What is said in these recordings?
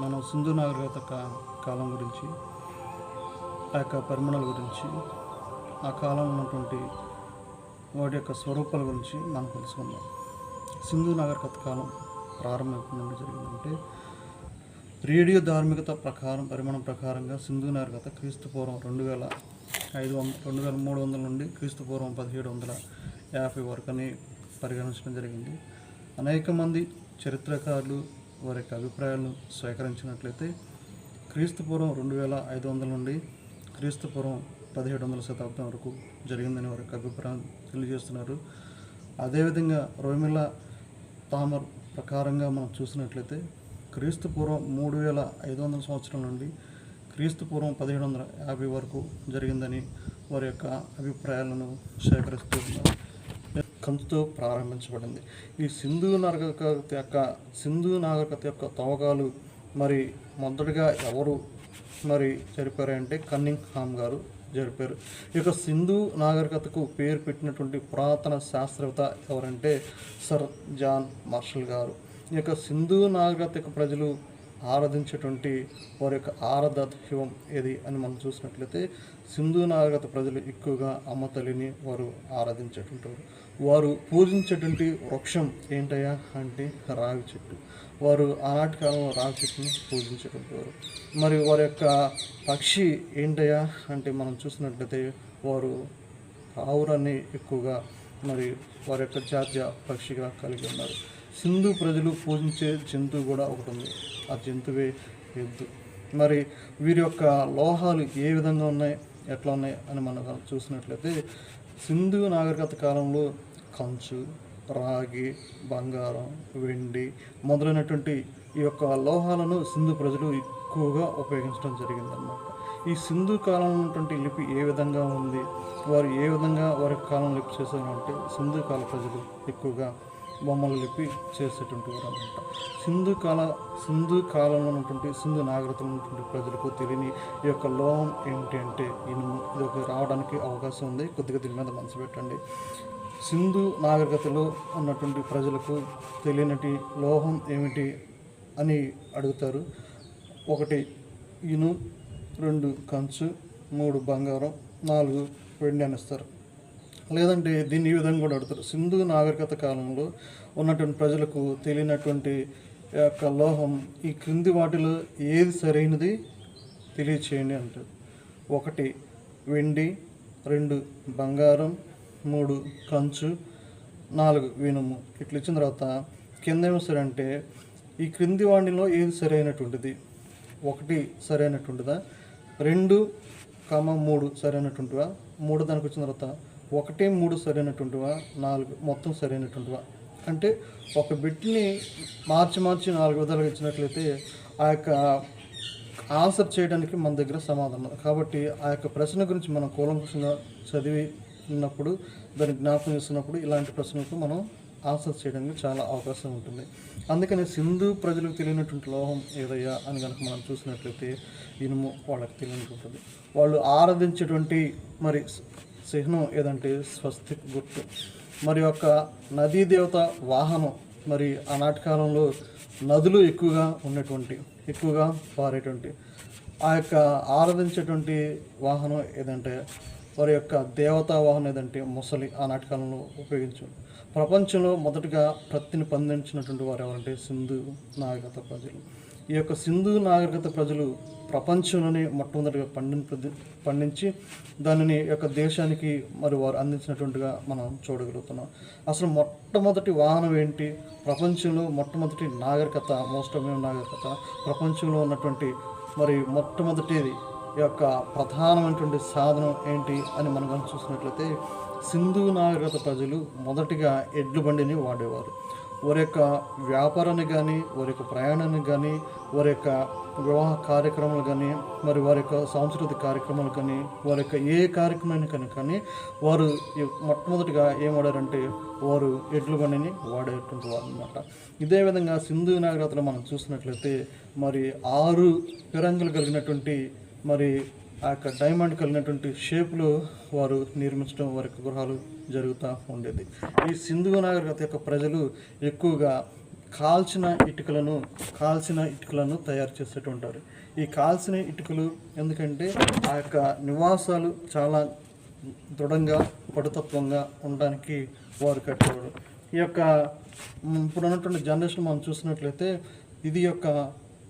మనం సింధు నాగరికత కాలం గురించి, ఆ యొక్క పరిమాణాల గురించి, ఆ కాలంలో ఉన్నటువంటి వాటి యొక్క స్వరూపాల గురించి మనం తెలుసుకుందాం. సింధు నాగరికత కాలం ప్రారంభం ఎప్పటి నుండి జరిగిందంటే, రేడియో ధార్మికత ప్రకారం పరిమాణం ప్రకారంగా సింధు నాగరికత క్రీస్తుపూర్వం 2300 నుండి క్రీస్తుపూర్వం 1750 వరకు అని పరిగణించడం జరిగింది. అనేక మంది చరిత్రకారులు వారి యొక్క అభిప్రాయాలను స్వీకరించినట్లయితే క్రీస్తుపూర్వం 2500 నుండి క్రీస్తుపూర్వం 1700 శతాబ్దం వరకు జరిగిందని వారి యొక్క అభిప్రాయం తెలియజేస్తున్నారు. అదేవిధంగా రోమిల తామర్ ప్రకారంగా మనం చూసినట్లయితే క్రీస్తుపూర్వం 3500 సంవత్సరం నుండి క్రీస్తుపూర్వం 1750 వరకు జరిగిందని వారి యొక్క అభిప్రాయాలను సేకరిస్తూ ఉన్నారు. కంచుతో ప్రారంభించబడింది. ఈ సింధు నాగరికత యొక్క తవ్వకాలు మరి మొదటగా ఎవరు జరిపారంటే కన్నింగ్హామ్ గారు జరిపారు. ఈ యొక్క సింధు నాగరికతకు పేరు పెట్టినటువంటి పురాతన శాస్త్రవేత్త ఎవరంటే సర్ జాన్ మార్షల్ గారు. ఈ యొక్క సింధు నాగరికత యొక్క ప్రజలు ఆరాధించేటువంటి వారి యొక్క ఆరాధ దైవం ఏది అని మనం చూసినట్లయితే సింధు నాగరికత ప్రజలు ఎక్కువగా అమ్మ తల్లిని వారు ఆరాధించేటువంటి వారు పూజించేటువంటి వృక్షం ఏంటయ్యా అంటే రావి చెట్టు. వారు ఆనాటి కాలంలో రావి చెట్టును పూజించేటువంటి వారు. మరి వారి యొక్క పక్షి ఏంటయ్యా అంటే మనం చూసినట్లయితే వారు ఆవురాన్ని ఎక్కువగా మరి వారి యొక్క జాతీయ పక్షిగా కలిగి ఉన్నారు. సింధు ప్రజలు పూజించే జంతువు కూడా ఒకటి ఉంది. ఆ జంతువే ఎద్దు. మరి వీరి యొక్క లోహాలు ఏ విధంగా ఉన్నాయి, ఎట్లా ఉన్నాయి అని మనం చూసినట్లయితే సింధు నాగరికత కాలంలో కంచు, రాగి, బంగారం, వెండి మొదలైనటువంటి ఈ యొక్క లోహాలను సింధు ప్రజలు ఎక్కువగా ఉపయోగించడం జరిగిందన్నమాట. ఈ సింధు కాలంలో ఉన్నటువంటి లిపి ఏ విధంగా ఉంది, వారు ఏ విధంగా వారి కాలం లిపి చేశారంటే సింధు కాల ప్రజలు ఎక్కువగా బొమ్మలు లిపి చేసేటువంటి వారు అనమాట. సింధు కాలంలో ఉన్నటువంటి సింధు నాగరికతలో ఉన్నటువంటి ప్రజలకు తెలియని ఈ యొక్క లోహం ఏమిటి అంటే ఇనుము. ఇది ఒక రావడానికి అవకాశం ఉంది, కొద్దిగా దీని మీద మనసు పెట్టండి. సింధు నాగరికతలో ఉన్నటువంటి ప్రజలకు తెలియనటి లోహం ఏమిటి అని అడుగుతారు. 1 ఇనుము, 2 కంచు, 3 బంగారం, 4 వెండి అనిస్తారు. లేదంటే దీన్ని ఈ విధంగా కూడా అడుగుతారు. సింధు నాగరికత కాలంలో ఉన్నటువంటి ప్రజలకు తెలియనటువంటి యొక్క లోహం ఈ క్రింది వాటిలో ఏది సరైనది తెలియచేయండి అంటారు. 1 వెండి, 2 బంగారం, 3 కంచు, 4 ఇనుము. ఇట్లా ఇచ్చిన తర్వాత కింద ఏమొస్తారంటే ఈ క్రింది వాటిలో ఏది సరైనటువంటిది. 1 సరైనటువంటిదా, 2, 3 సరైనటువంటివా, 3 దానికి వచ్చిన తర్వాత 1, 3 సరైనటువంటివా, 4 మొత్తం సరైనటువంటివా అంటే ఒక బిట్ని మార్చి 4 విధాలుగా ఇచ్చినట్లయితే ఆ యొక్క ఆన్సర్ చేయడానికి మన దగ్గర సమాధానం. కాబట్టి ఆ యొక్క ప్రశ్న గురించి మనం కూలంకషంగా చదివినప్పుడు దాన్ని జ్ఞాపకం చేస్తున్నప్పుడు ఇలాంటి ప్రశ్నలకు మనం ఆన్సర్ చేయడానికి చాలా అవకాశం ఉంటుంది. అందుకని సింధు ప్రజలకు తెలియనటువంటి లోహం ఏదయ్యా అని కనుక మనం చూసినట్లయితే ఇనుము వాళ్ళకి తెలియనటువంటిది. వాళ్ళు ఆరాధించేటువంటి మరి చిహ్నం ఏదంటే స్వస్తిక్ గుర్తు. మరి యొక్క నదీ దేవత వాహనం. మరి ఆనాటి కాలంలో నదులు ఎక్కువగా పారేటువంటి ఆ యొక్క ఆరాధించేటువంటి వాహనం ఏదంటే వారి యొక్క దేవతా వాహనం ఏదంటే ముసలి ఆనాటి కాలంలో ఉపయోగించారు. ప్రపంచంలో మొదటగా ప్రత్తిని పండించినటువంటి వారు ఎవరంటే సింధు నాగరికత ప్రజలు. ఈ యొక్క సింధు నాగరికత ప్రజలు ప్రపంచంలోనే మొట్టమొదటిగా పండించి దానిని యొక్క దేశానికి మరి వారు అందించినటువంటిగా మనం చూడగలుగుతున్నాం. అసలు మొట్టమొదటి వాహనం ఏంటి, ప్రపంచంలో మొట్టమొదటి నాగరికత, మోస్టమైన నాగరికత ప్రపంచంలో ఉన్నటువంటి మరి మొట్టమొదటిది యొక్క ప్రధానమైనటువంటి సాధనం ఏంటి అని మనం కనుక చూసినట్లయితే సింధు నాగరికత ప్రజలు మొదటిగా ఎడ్ల బండిని వాడేవారు. వారి యొక్క వ్యాపారాన్ని కానీ, వారి యొక్క ప్రయాణాన్ని కానీ, వారి యొక్క వివాహ కార్యక్రమాలు కానీ, మరి వారి యొక్క సాంస్కృతిక కార్యక్రమాలు కానీ, వారి యొక్క ఏ కార్యక్రమాన్ని కానీ వారు మొట్టమొదటిగా ఏం వాడారంటే వారు ఎడ్ల బండిని వాడేటువంటి వారు అనమాట. ఇదే విధంగా సింధు నాగరికతలో మనం చూసినట్లయితే మరి 6 పిరంగులు కలిగినటువంటి మరి ఆ యొక్క డైమండ్ కలిగినటువంటి షేప్లో వారు నిర్మించడం వారి గృహాలు జరుగుతూ ఉండేది. ఈ సింధు నాగరికత యొక్క ప్రజలు ఎక్కువగా కాల్చిన ఇటుకలను తయారు చేసేటుంటారు. ఈ కాల్చిన ఇటుకలు ఎందుకంటే ఆ యొక్క నివాసాలు చాలా దృఢంగా పటుతత్వంగా ఉండడానికి వారు కట్టేవారు. ఈ యొక్క ఇప్పుడు ఉన్నటువంటి జనరేషన్ మనం చూసినట్లయితే ఇది యొక్క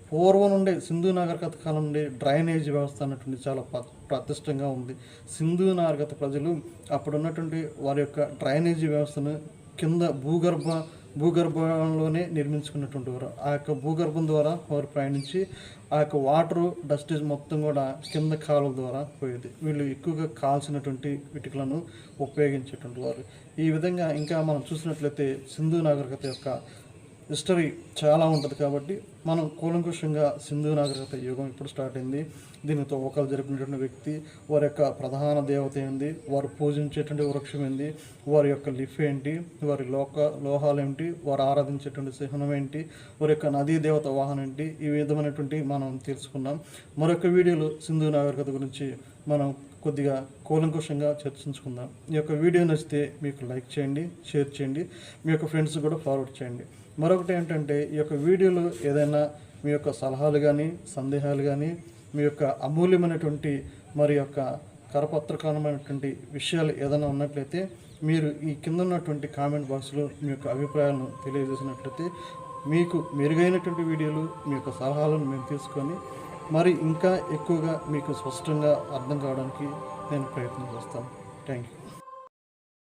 పూర్వం నుండే సింధు నాగరికత కాలం నుండి డ్రైనేజ్ వ్యవస్థ అన్నటువంటి చాలా ప్రతిష్టంగా ఉంది. సింధు నాగరికత ప్రజలు అప్పుడు ఉన్నటువంటి వారి యొక్క డ్రైనేజీ వ్యవస్థను కింద భూగర్భంలోనే నిర్మించుకున్నటువంటి వారు. ఆ యొక్క భూగర్భం ద్వారా వారు ప్రయాణించి ఆ యొక్క వాటరు డస్టేజ్ మొత్తం కూడా కింద కాలువ ద్వారా పోయేది. వీళ్ళు ఎక్కువగా కాల్చినటువంటి ఇటుకలను ఉపయోగించేటువంటి వారు. ఈ విధంగా ఇంకా మనం చూసినట్లయితే సింధు నాగరికత యొక్క హిస్టరీ చాలా ఉంటుంది కాబట్టి మనం కూలంకుషంగా సింధు నాగరికత యుగం ఇప్పుడు స్టార్ట్ అయింది, దీనితో తవ్వకాలు జరిపినటువంటి వ్యక్తి, వారి యొక్క ప్రధాన దేవత ఏంది, వారు పూజించేటువంటి వృక్షం ఏంది, వారి యొక్క లిఫ్ ఏంటి, వారి లోహాలు ఏంటి, వారు ఆరాధించేటువంటి చిహ్నం ఏంటి, వారి యొక్క నదీ దేవత వాహనం ఏంటి, ఈ విధమైనటువంటి మనం తెలుసుకున్నాం. మరొక వీడియోలో సింధు నాగరికత గురించి మనం కొద్దిగా కూలంకుషంగా చర్చించుకుందాం. ఈ యొక్క వీడియో నచ్చితే మీకు లైక్ చేయండి, షేర్ చేయండి, మీ యొక్క ఫ్రెండ్స్ కూడా ఫార్వర్డ్ చేయండి. మరొకటి ఏంటంటే ఈ యొక్క వీడియోలో ఏదైనా మీ యొక్క సలహాలు కానీ సందేహాలు కానీ మీ యొక్క అమూల్యమైనటువంటి మరి యొక్క కరపత్రకమైనటువంటి విషయాలు ఏదైనా ఉన్నట్లయితే మీరు ఈ కింద ఉన్నటువంటి కామెంట్ బాక్స్లో మీ యొక్క అభిప్రాయాలను తెలియజేసినట్లయితే మీకు మెరుగైనటువంటి వీడియోలు మీ యొక్క సలహాలను మేము తీసుకొని మరి ఇంకా ఎక్కువగా మీకు స్పష్టంగా అర్థం కావడానికి నేను ప్రయత్నం చేస్తాను. Thank you.